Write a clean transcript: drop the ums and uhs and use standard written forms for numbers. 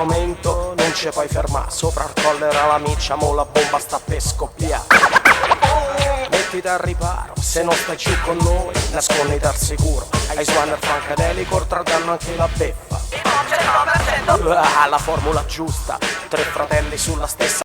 momento non ci puoi fermare. Sopra il collera la miccia, mo la bomba sta per scoppiare. Mettiti al riparo, se non stai giù con noi, nasconditi al sicuro. Ai Swanner Funkadelic danno anche la beffa. La formula giusta, tre fratelli sulla stessa